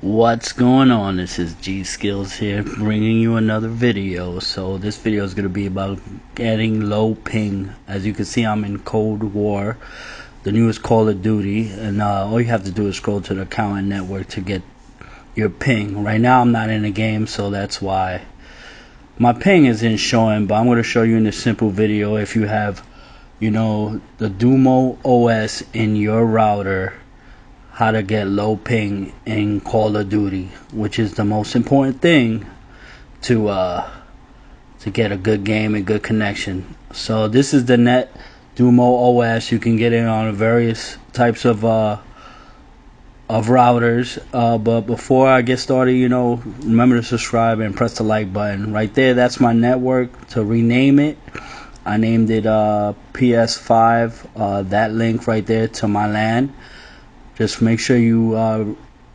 What's going on? This is G Skills here, bringing you another video. So this video is going to be about getting low ping. As you can see, I'm in Cold War, the newest Call of Duty, and all you have to do is scroll to the account and network to get your ping. Right now I'm not in the game, so that's why my ping isn't showing, but I'm going to show you in this simple video. If you have, the DUMA-OS in your router, how to get low ping in Call of Duty, which is the most important thing to get a good game and good connection. So this is the net DUMA-OS. You can get it on various types of routers. But before I get started, remember to subscribe and press the like button right there. That's my network. To rename it, I named it PS5. That link right there to my LAN. Just make sure you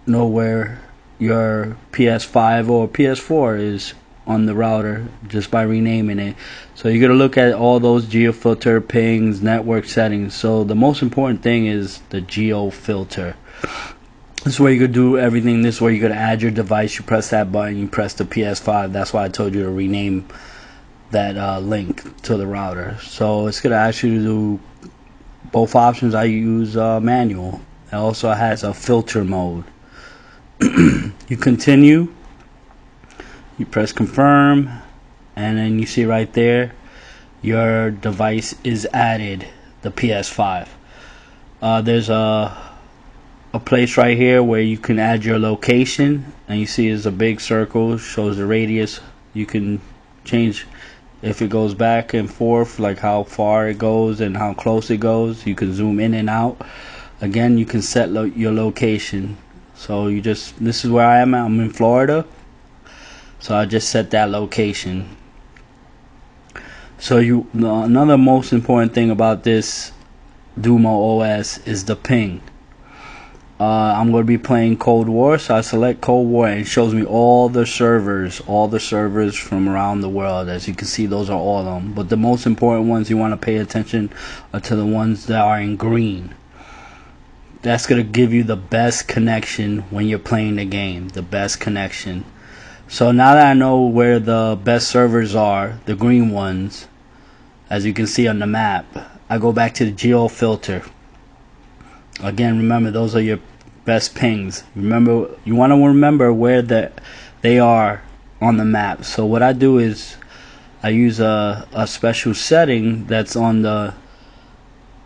know where your PS5 or PS4 is on the router just by renaming it. So you're going to look at all those geo filter, pings, network settings. So the most important thing is the geo filter. This is where you could do everything. This is where you're going to add your device. You press that button, you press the PS5. That's why I told you to rename that link to the router. So it's going to ask you to do both options. I use manual. It also has a filter mode. You continue, you press confirm, and then you see right there your device is added, the PS5. There's a place right here where you can add your location, and you see there's a big circle, shows the radius. You can change if it goes back and forth, like how far it goes and how close it goes. You can zoom in and out. Again, you can set your location. So this is where I am. I'm in Florida, so I just set that location. So another most important thing about this DUMA-OS is the ping. I'm going to be playing Cold War, so I select Cold War and it shows me all the servers from around the world. As you can see, those are all of them, but the most important ones you want to pay attention are to the ones that are in green. That's going to give you the best connection when you're playing the game, the best connection. So now that I know where the best servers are, the green ones, as you can see on the map, I go back to the geo filter. Again, remember, those are your best pings. Remember, you want to remember where they are on the map. So what I do is I use a special setting that's on the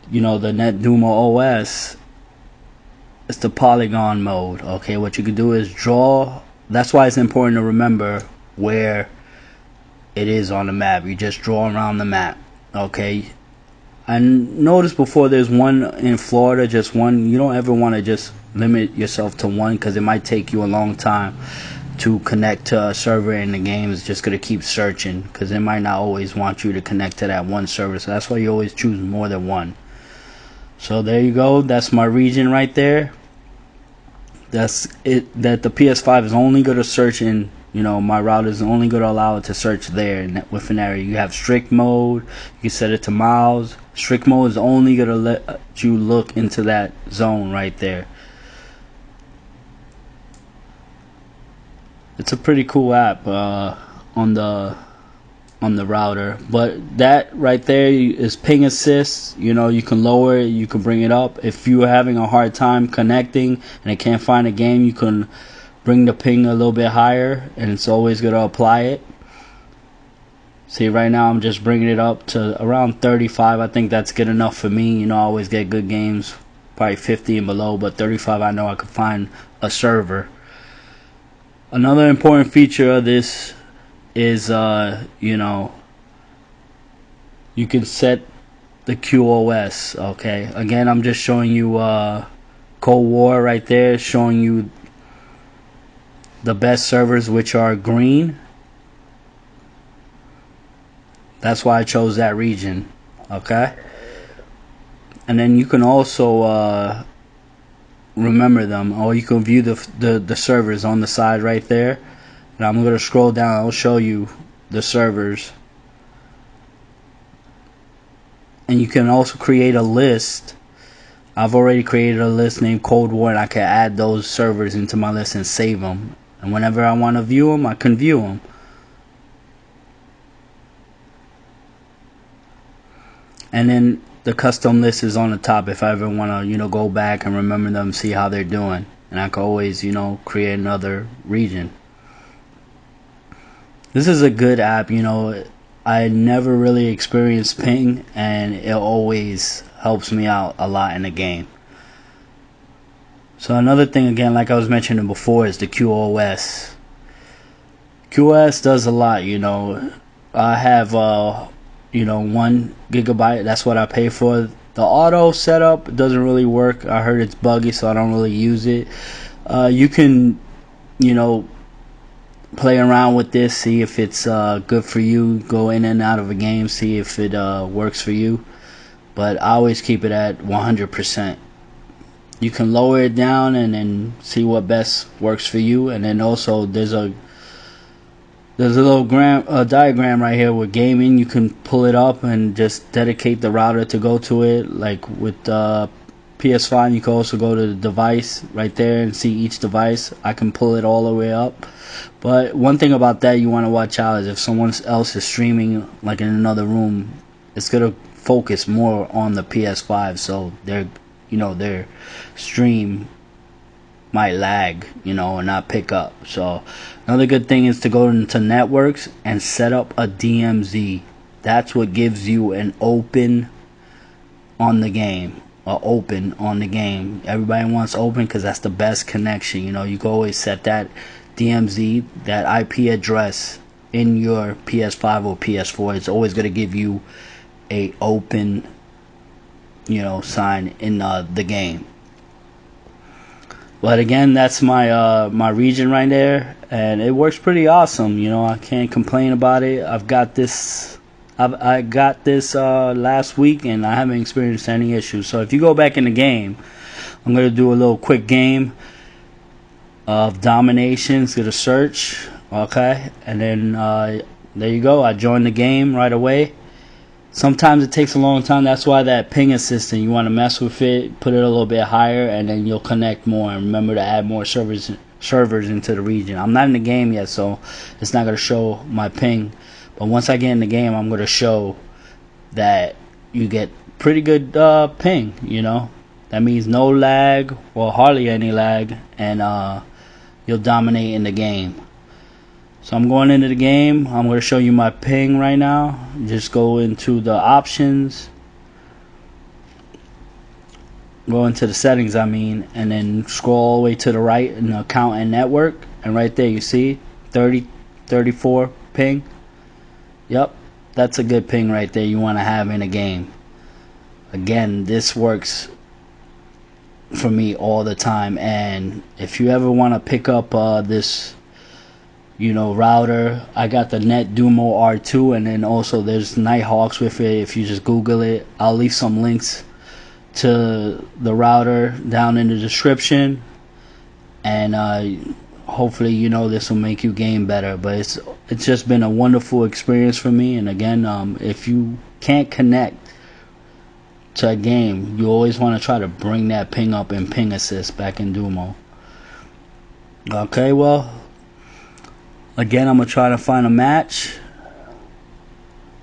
the net DUMA-OS. It's the polygon mode. Okay, what you can do is draw. That's why it's important to remember where it is on the map. You just draw around the map. Okay, I noticed before there's one in Florida, just one. You don't ever want to just limit yourself to one, because it might take you a long time to connect to a server, and the game is just going to keep searching because it might not always want you to connect to that one server. So that's why you always choose more than one. So there you go. That's my region right there. That's it. That the PS5 is only going to search in. My router is only going to allow it to search there with an area. You have strict mode. You can set it to miles. Strict mode is only going to let you look into that zone right there. It's a pretty cool app on the router, but that right there is ping assist. You can lower it, you can bring it up. If you're having a hard time connecting and it can't find a game, you can bring the ping a little bit higher, and it's always going to apply it. See, right now I'm just bringing it up to around 35. I think that's good enough for me. I always get good games, probably 50 and below, but 35 I know I could find a server. Another important feature of this is you can set the QoS. Okay, again, I'm just showing you Cold War right there, showing you the best servers, which are green. That's why I chose that region. Okay, and then you can also remember them, or you can view the servers on the side right there. And I'm going to scroll down. I'll show you the servers. And you can also create a list I've already created a list named Cold War, and I can add those servers into my list and save them. And whenever I want to view them, I can view them. And then the custom list is on the top if I ever want to, go back and remember them, see how they're doing. And I can always, create another region. This is a good app, I never really experienced ping, and it always helps me out a lot in the game. So another thing, again, like I was mentioning before, is the QoS. QoS does a lot, I have 1 gigabyte. That's what I pay for. The auto setup doesn't really work. I heard it's buggy, so I don't really use it. You can play around with this, see if it's good for you, go in and out of a game, see if it works for you. But I always keep it at 100%. You can lower it down and then see what best works for you. And then also there's a little diagram right here with gaming. You can pull it up and just dedicate the router to go to it. Like with PS5, you can also go to the device right there and see each device. I can pull it all the way up. But one thing about that you want to watch out is if someone else is streaming like in another room, it's going to focus more on the PS5, so their stream might lag, and not pick up. So another good thing is to go into networks and set up a DMZ. That's what gives you an open on the game. Everybody wants open because that's the best connection. You can always set that DMZ, that IP address in your PS5 or PS4. It's always going to give you a open sign in the game. But again, that's my my region right there, and it works pretty awesome. I can't complain about it. I got this last week, and I haven't experienced any issues. So if you go back in the game, I'm gonna do a little quick game of domination. It's gonna search, okay, and then there you go. I joined the game right away. Sometimes it takes a long time. That's why that ping assistant, you want to mess with it, put it a little bit higher, and then you'll connect more. And remember to add more servers into the region. I'm not in the game yet, so it's not going to show my ping. But once I get in the game, I'm going to show that you get pretty good ping, That means no lag, or hardly any lag, and you'll dominate in the game. So I'm going into the game. I'm going to show you my ping right now. Just go into the options. Go into the settings, and then scroll all the way to the right in the account and network. And right there you see 34 ping. Yep, that's a good ping right there you want to have in a game. Again, this works for me all the time. And if you ever want to pick up this router, I got the Net DUMA R2, and then also there's Nighthawks with it. If you just Google it, I'll leave some links to the router down in the description, and hopefully this will make you game better. But it's just been a wonderful experience for me. And again, if you can't connect to a game, you always want to try to bring that ping up and ping assist back in DUMA. Okay, well, again, I'm going to try to find a match.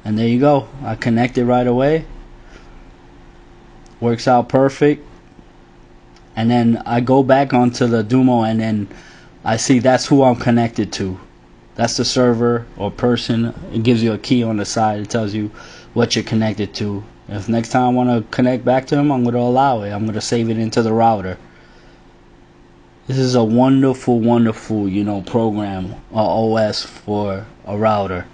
And there you go. I connected right away. Works out perfect. And then I go back onto the DUMA, and then I see that's who I'm connected to. That's the server or person. It gives you a key on the side. It tells you what you're connected to. If next time I want to connect back to them, I'm going to allow it. I'm going to save it into the router. This is a wonderful, program, OS for a router.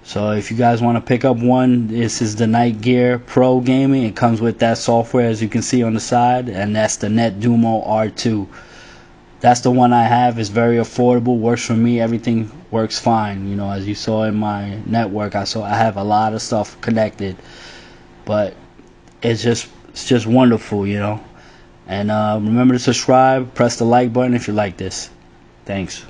So if you guys want to pick up one, this is the Night Gear Pro Gaming. It comes with that software, as you can see on the side, and that's the Net DUMA R2. That's the one I have. It's very affordable, works for me. Everything works fine. As you saw in my network, I have a lot of stuff connected, but it's just wonderful, And remember to subscribe, press the like button if you like this. Thanks.